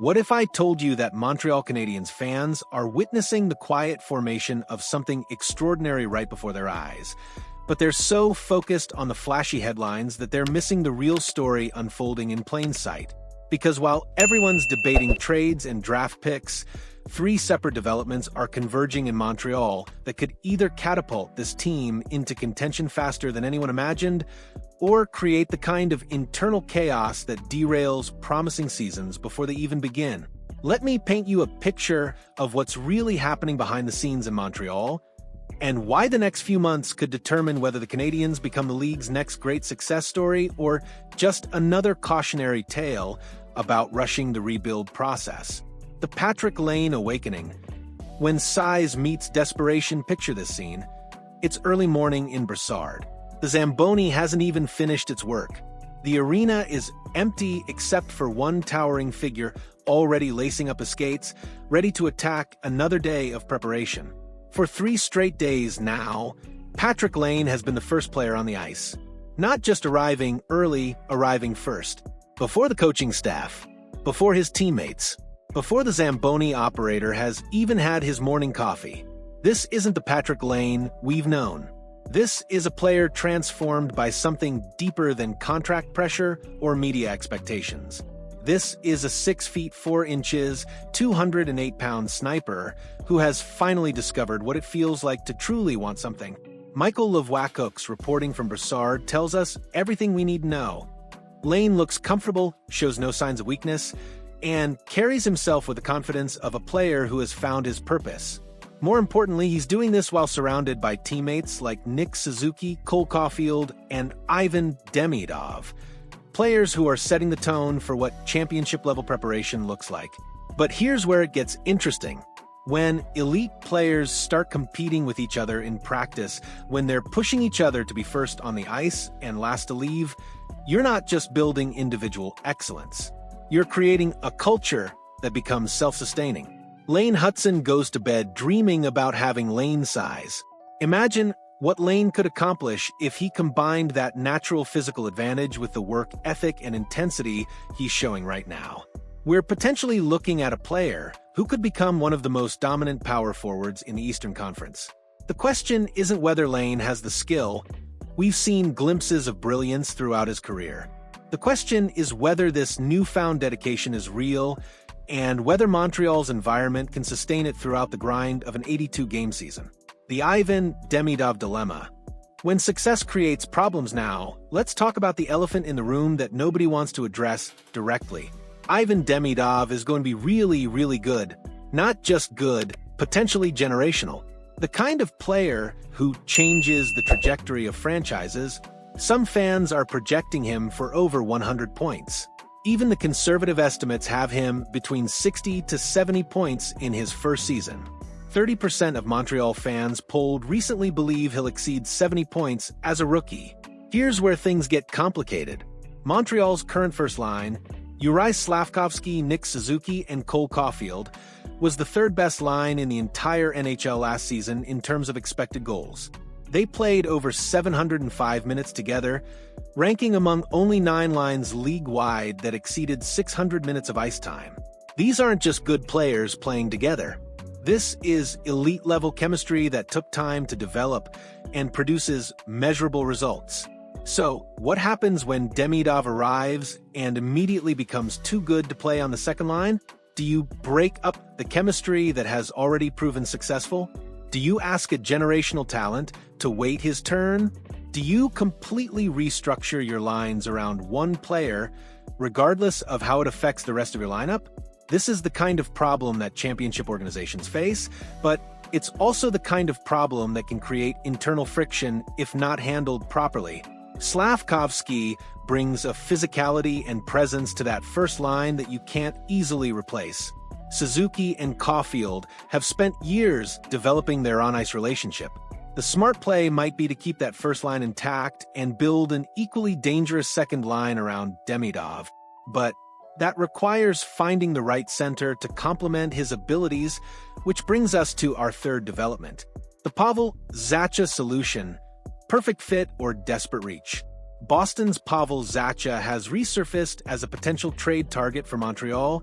What if I told you that Montreal Canadiens fans are witnessing the quiet formation of something extraordinary right before their eyes, but they're so focused on the flashy headlines that they're missing the real story unfolding in plain sight? Because while everyone's debating trades and draft picks, three separate developments are converging in Montreal that could either catapult this team into contention faster than anyone imagined, or create the kind of internal chaos that derails promising seasons before they even begin. Let me paint you a picture of what's really happening behind the scenes in Montreal, and why the next few months could determine whether the Canadiens become the league's next great success story or just another cautionary tale about rushing the rebuild process. The Patrik Laine awakening. When size meets desperation, picture this scene. It's early morning in Brossard. The Zamboni hasn't even finished its work. The arena is empty except for one towering figure already lacing up his skates, ready to attack another day of preparation. For 3 straight days now, Patrik Laine has been the first player on the ice. Not just arriving early, arriving first. Before the coaching staff, before his teammates, before the Zamboni operator has even had his morning coffee. This isn't the Patrik Laine we've known. This is a player transformed by something deeper than contract pressure or media expectations. This is a 6 feet 4 inches, 208-pound sniper who has finally discovered what it feels like to truly want something. Michael Levwacoux, reporting from Brossard, tells us everything we need to know. Laine looks comfortable, shows no signs of weakness, and carries himself with the confidence of a player who has found his purpose. More importantly, he's doing this while surrounded by teammates like Nick Suzuki, Cole Caulfield, and Ivan Demidov, players who are setting the tone for what championship-level preparation looks like. But here's where it gets interesting. When elite players start competing with each other in practice, when they're pushing each other to be first on the ice and last to leave, you're not just building individual excellence. You're creating a culture that becomes self-sustaining. Lane Hutson goes to bed dreaming about having Laine size. Imagine what Laine could accomplish if he combined that natural physical advantage with the work ethic and intensity he's showing right now. We're potentially looking at a player who could become one of the most dominant power forwards in the Eastern Conference. The question isn't whether Laine has the skill. We've seen glimpses of brilliance throughout his career. The question is whether this newfound dedication is real and whether Montreal's environment can sustain it throughout the grind of an 82-game season. The Ivan Demidov dilemma. When success creates problems now, let's talk about the elephant in the room that nobody wants to address directly. Ivan Demidov is going to be really, really good. Not just good, potentially generational. The kind of player who changes the trajectory of franchises. Some fans are projecting him for over 100 points. Even the conservative estimates have him between 60 to 70 points in his first season. 30% of Montreal fans polled recently believe he'll exceed 70 points as a rookie. Here's where things get complicated. Montreal's current first line, Juraj Slafkovsky, Nick Suzuki, and Cole Caulfield, was the third best line in the entire NHL last season in terms of expected goals. They played over 705 minutes together, ranking among only 9 lines league-wide that exceeded 600 minutes of ice time. These aren't just good players playing together. This is elite-level chemistry that took time to develop and produces measurable results. So, what happens when Demidov arrives and immediately becomes too good to play on the second line? Do you break up the chemistry that has already proven successful? Do you ask a generational talent to wait his turn? Do you completely restructure your lines around one player, regardless of how it affects the rest of your lineup? This is the kind of problem that championship organizations face, but it's also the kind of problem that can create internal friction if not handled properly. Slafkovsky brings a physicality and presence to that first line that you can't easily replace. Suzuki and Caulfield have spent years developing their on-ice relationship. The smart play might be to keep that first line intact and build an equally dangerous second line around Demidov. But that requires finding the right center to complement his abilities, which brings us to our third development. The Pavel Zacha solution. Perfect fit or desperate reach. Boston's Pavel Zacha has resurfaced as a potential trade target for Montreal,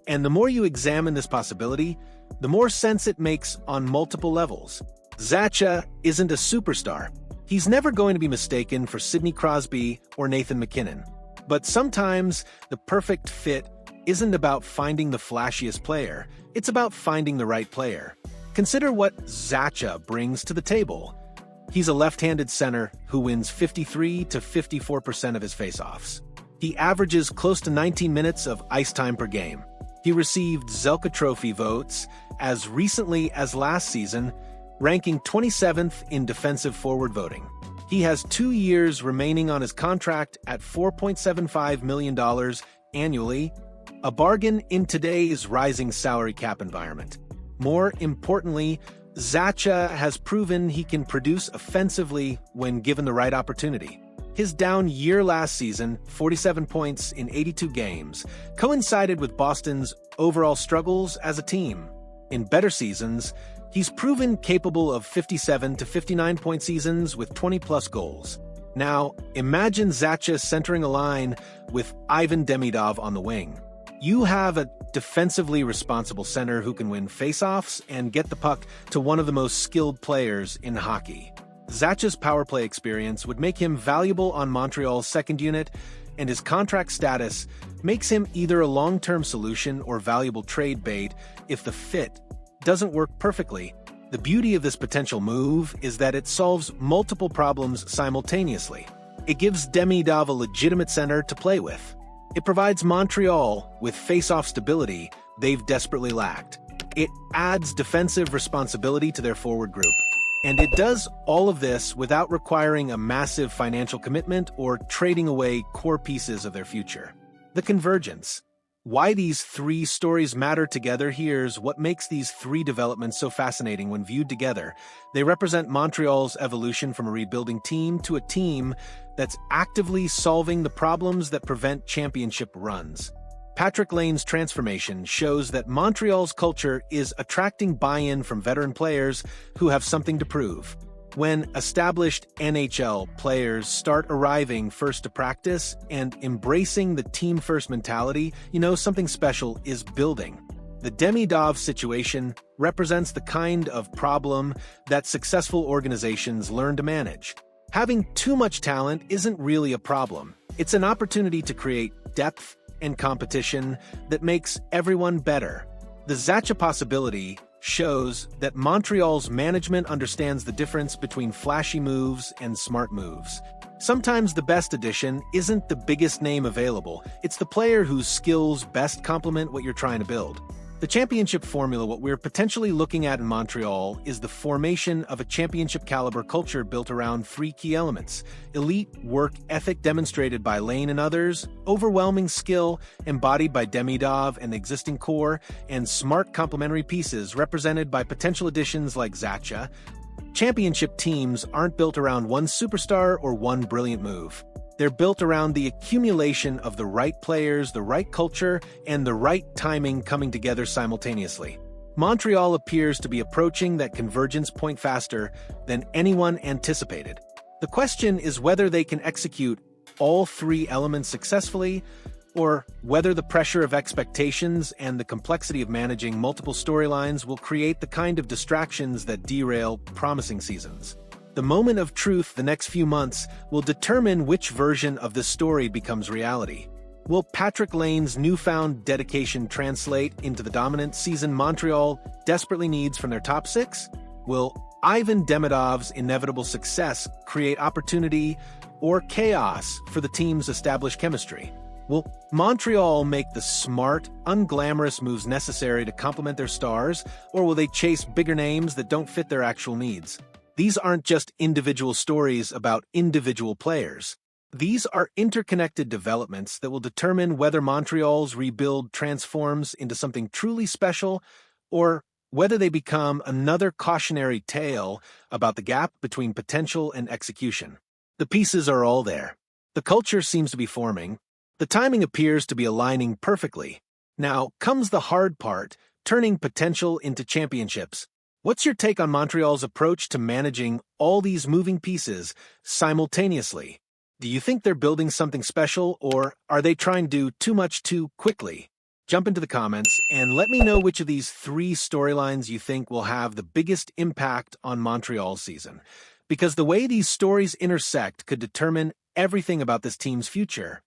And the more you examine this possibility, the more sense it makes on multiple levels. Zacha isn't a superstar. He's never going to be mistaken for Sidney Crosby or Nathan MacKinnon. But sometimes the perfect fit isn't about finding the flashiest player, it's about finding the right player. Consider what Zacha brings to the table. He's a left-handed center who wins 53 to 54% of his faceoffs. He averages close to 19 minutes of ice time per game. He received Zelka Trophy votes as recently as last season, ranking 27th in defensive forward voting. He has 2 years remaining on his contract at $4.75 million annually, a bargain in today's rising salary cap environment. More importantly, Zacha has proven he can produce offensively when given the right opportunity. His down year last season, 47 points in 82 games, coincided with Boston's overall struggles as a team. In better seasons, he's proven capable of 57 to 59-point seasons with 20-plus goals. Now, imagine Zacha centering a line with Ivan Demidov on the wing. You have a defensively responsible center who can win faceoffs and get the puck to one of the most skilled players in hockey. Zacha's power play experience would make him valuable on Montreal's second unit, and his contract status makes him either a long-term solution or valuable trade bait if the fit doesn't work perfectly. The beauty of this potential move is that it solves multiple problems simultaneously. It gives Demidov a legitimate center to play with. It provides Montreal with face-off stability they've desperately lacked. It adds defensive responsibility to their forward group. And it does all of this without requiring a massive financial commitment or trading away core pieces of their future. The convergence. Why these three stories matter together. Here's what makes these three developments so fascinating when viewed together. They represent Montreal's evolution from a rebuilding team to a team that's actively solving the problems that prevent championship runs. Patrik Laine's transformation shows that Montreal's culture is attracting buy-in from veteran players who have something to prove. When established NHL players start arriving first to practice and embracing the team-first mentality, something special is building. The Demidov situation represents the kind of problem that successful organizations learn to manage. Having too much talent isn't really a problem. It's an opportunity to create depth and competition that makes everyone better. The Zacha possibility shows that Montreal's management understands the difference between flashy moves and smart moves. Sometimes the best addition isn't the biggest name available, it's the player whose skills best complement what you're trying to build. The championship formula, what we're potentially looking at in Montreal, is the formation of a championship-caliber culture built around three key elements: elite work ethic demonstrated by Laine and others, overwhelming skill embodied by Demidov and the existing core, and smart complementary pieces represented by potential additions like Zacha. Championship teams aren't built around one superstar or one brilliant move. They're built around the accumulation of the right players, the right culture, and the right timing coming together simultaneously. Montreal appears to be approaching that convergence point faster than anyone anticipated. The question is whether they can execute all three elements successfully, or whether the pressure of expectations and the complexity of managing multiple storylines will create the kind of distractions that derail promising seasons. The moment of truth, the next few months, will determine which version of this story becomes reality. Will Patrik Laine's newfound dedication translate into the dominant season Montreal desperately needs from their top six? Will Ivan Demidov's inevitable success create opportunity or chaos for the team's established chemistry? Will Montreal make the smart, unglamorous moves necessary to complement their stars, or will they chase bigger names that don't fit their actual needs? These aren't just individual stories about individual players. These are interconnected developments that will determine whether Montreal's rebuild transforms into something truly special or whether they become another cautionary tale about the gap between potential and execution. The pieces are all there. The culture seems to be forming. The timing appears to be aligning perfectly. Now comes the hard part, turning potential into championships. What's your take on Montreal's approach to managing all these moving pieces simultaneously? Do you think they're building something special, or are they trying to do too much too quickly? Jump into the comments and let me know which of these three storylines you think will have the biggest impact on Montreal's season, because the way these stories intersect could determine everything about this team's future.